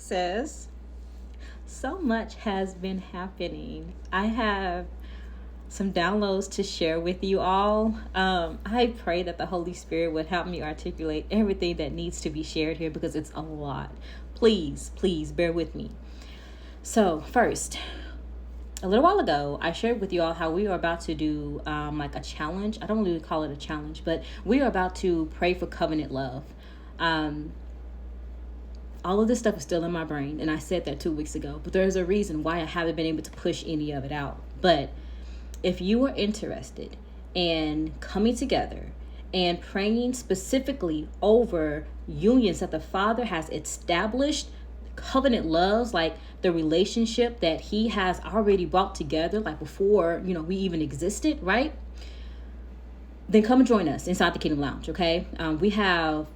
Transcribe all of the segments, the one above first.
Sis, so much has been happening. I have some downloads to share with you all. I pray that the Holy Spirit would help me articulate everything that needs to be shared here because it's a lot. Please bear with me. So, first, a little while ago, I shared with you all how we are about to do like a challenge. I don't really call it a challenge, but we are about to pray for covenant love. Um, all of this stuff is still in my brain, and I said that 2 weeks ago, but there's a reason why I haven't been able to push any of it out. But if you are interested in coming together and praying specifically over unions that the Father has established, covenant loves, like the relationship that He has already brought together, like before, we even existed, right? Then come and join us inside the Kingdom Lounge, okay? We have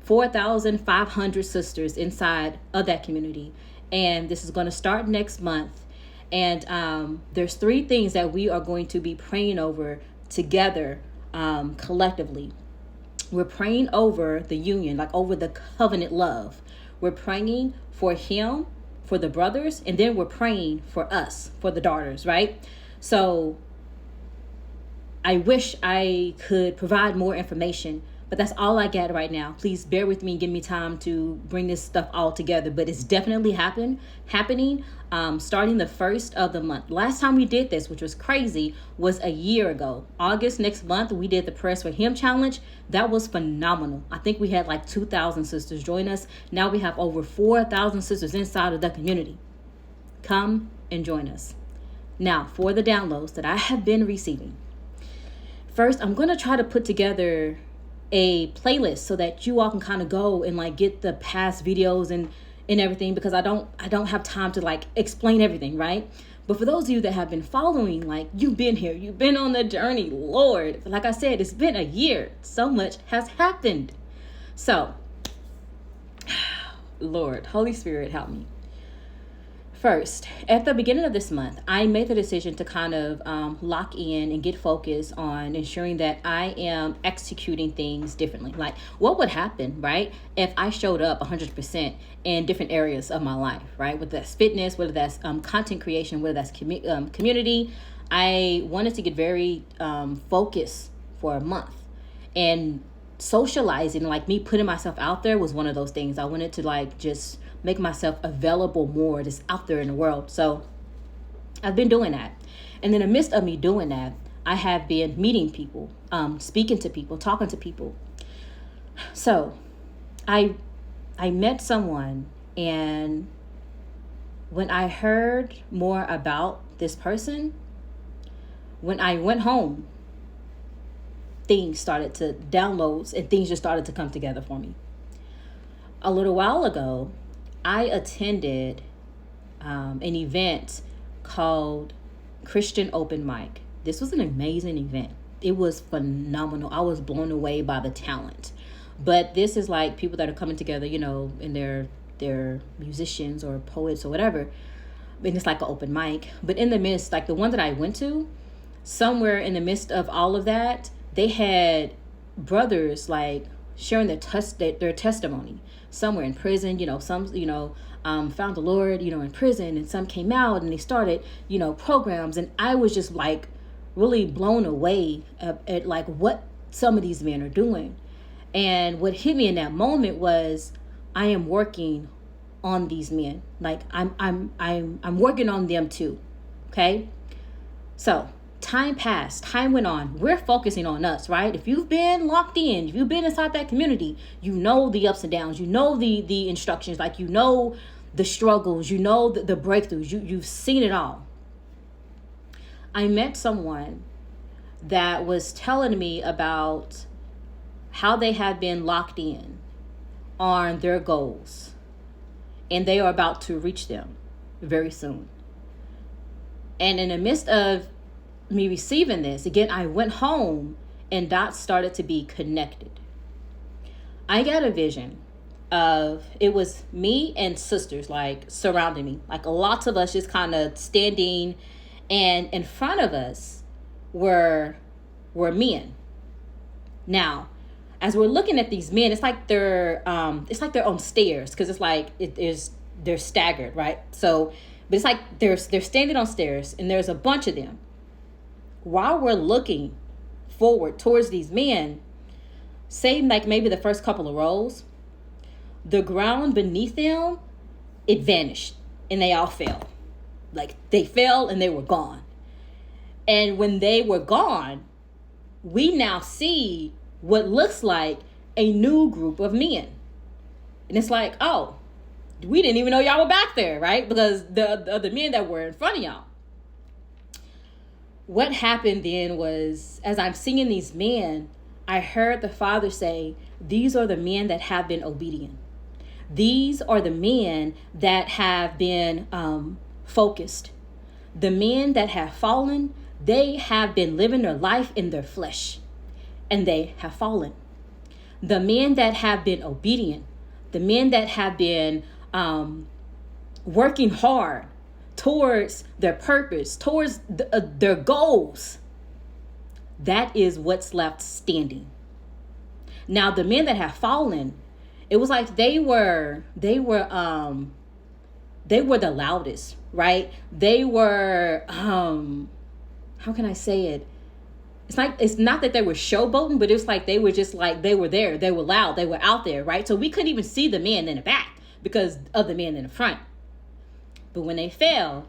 4,500 sisters inside of that community. And this is going to start next month. And there's 3 things that we are going to be praying over together collectively. We're praying over the union, like over the covenant love. We're praying for him, for the brothers, and then we're praying for us, for the daughters, right? So I wish I could provide more information, but that's all I got right now. Please bear with me and give me time to bring this stuff all together. But it's definitely happening starting the 1st of the month. Last time we did this, which was crazy, was a year ago. August next month, we did the Press for Him challenge. That was phenomenal. I think we had like 2,000 sisters join us. Now we have over 4,000 sisters inside of the community. Come and join us. Now, for the downloads that I have been receiving. First, I'm going to try to put together a playlist so that you all can kind of go and like get the past videos and everything, because I don't have time to like explain everything, right? But for those of you that have been following, like you've been here, you've been on the journey, Lord, like I said, it's been a year. So much has happened. So, Lord, Holy Spirit, help me. First, at the beginning of this month, I made the decision to kind of lock in and get focused on ensuring that I am executing things differently. Like what would happen, right, if I showed up 100% in different areas of my life, right? Whether that's fitness, whether that's content creation, whether that's community. I wanted to get very focused for a month. And socializing, like me putting myself out there, was one of those things. I wanted to like just make myself available more, just out there in the world. So I've been doing that. And in the midst of me doing that, I have been meeting people, speaking to people, talking to people. So I met someone, and when I heard more about this person, when I went home, things started to downloads and things just started to come together for me. A little while ago, I attended an event called Christian Open Mic. This was an amazing event. It was phenomenal. I was blown away by the talent. But this is like people that are coming together, and they're musicians or poets or whatever. And it's like an open mic. But in the midst, like the one that I went to, somewhere in the midst of all of that, they had brothers like sharing their testimony. Some were in prison, some, found the Lord, in prison, and some came out and they started, programs. And I was just like really blown away at like what some of these men are doing. And what hit me in that moment was I am working on these men. Like I'm working on them too. Okay. So time passed, time went on. We're focusing on us, right? If you've been locked in, if you've been inside that community, you know the ups and downs, you know the instructions, like the struggles, the breakthroughs, you've seen it all. I met someone that was telling me about how they had been locked in on their goals, and they are about to reach them very soon. And in the midst of me receiving this, again, I went home and dots started to be connected. I got a vision of, it was me and sisters like surrounding me, like lots of us just kind of standing, and in front of us were men. Now, as we're looking at these men, it's like they're on stairs, because it's like there's they're staggered, right? So, but it's like they're standing on stairs, and there's a bunch of them. While we're looking forward towards these men, say like maybe the first couple of rows, the ground beneath them, it vanished, and they all fell. Like they fell and they were gone. And when they were gone, we now see what looks like a new group of men. And it's like, oh, we didn't even know y'all were back there, right? Because the other men that were in front of y'all. What happened then was, as I'm seeing these men, I heard the Father say, these are the men that have been obedient. These are the men that have been focused. The men that have fallen, they have been living their life in their flesh, and they have fallen. The men that have been obedient, the men that have been working hard towards their purpose, towards their goals, that is what's left standing. Now, the men that have fallen, it was like they were the loudest, right? They were, how can I say it? It's not that they were showboating, but it was like they were just like, they were there. They were loud. They were out there, right? So we couldn't even see the men in the back because of the men in the front. But when they fell,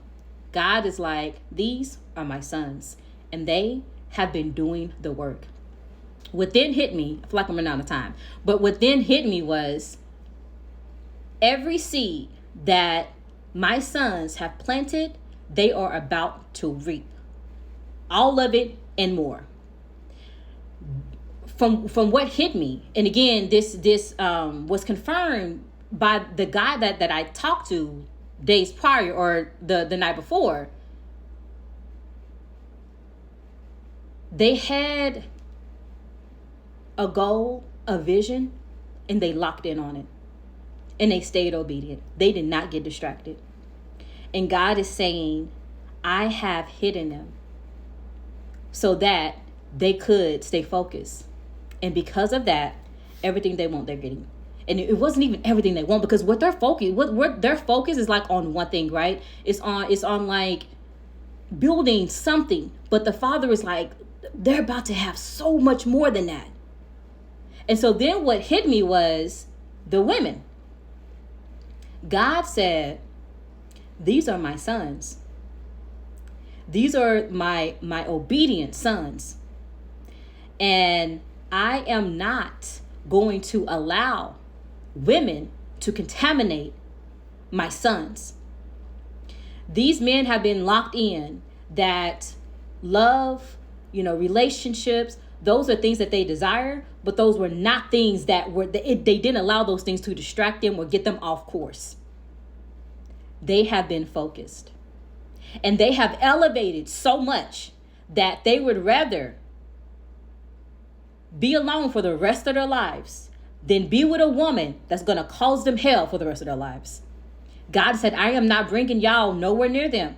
God is like, these are my sons, and they have been doing the work. What then hit me, I feel like I'm running out of time, but what then hit me was every seed that my sons have planted, they are about to reap. All of it and more. From what hit me, and again, this was confirmed by the guy that I talked to days prior or the night before. They had a goal, a vision, and they locked in on it. And they stayed obedient. They did not get distracted. And God is saying, I have hidden them so that they could stay focused. And because of that, everything they want, they're getting. And it wasn't even everything they want, because what their focus is like on one thing, right? It's on like building something. But the Father is like, they're about to have so much more than that. And so then what hit me was the women. God said, these are my sons. These are my obedient sons. And I am not going to allow women to contaminate my sons. These men have been locked in that love, relationships, those are things that they desire, but those were not things that they didn't allow those things to distract them or get them off course. They have been focused. And they have elevated so much that they would rather be alone for the rest of their lives than be with a woman that's going to cause them hell for the rest of their lives. God said, I am not bringing y'all nowhere near them.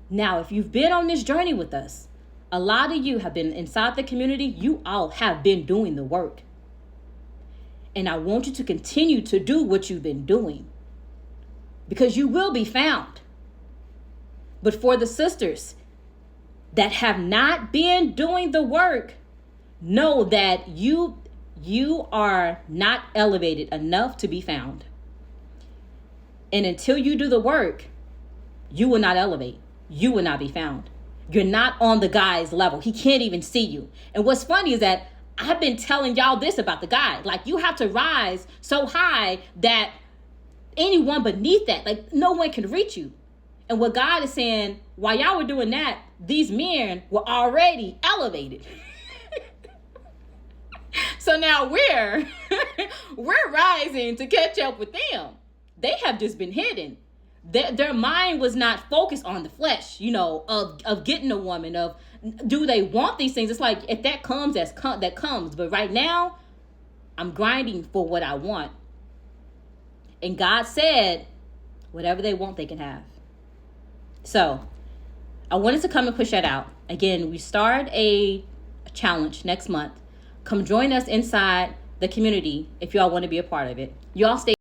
Now, if you've been on this journey with us, a lot of you have been inside the community. You all have been doing the work. And I want you to continue to do what you've been doing, because you will be found. But for the sisters that have not been doing the work, know that you are not elevated enough to be found. And until you do the work, you will not elevate. You will not be found. You're not on the guy's level. He can't even see you. And what's funny is that I've been telling y'all this about the guy. Like, you have to rise so high that anyone beneath that, like, no one can reach you. And what God is saying, while y'all were doing that, these men were already elevated. So now we're rising to catch up with them. They have just been hidden. Their mind was not focused on the flesh, of getting a woman, of do they want these things? It's like, if that comes, that comes. But right now, I'm grinding for what I want. And God said, whatever they want, they can have. So I wanted to come and push that out. Again, we start a challenge next month. Come join us inside the community if y'all want to be a part of it. You all stay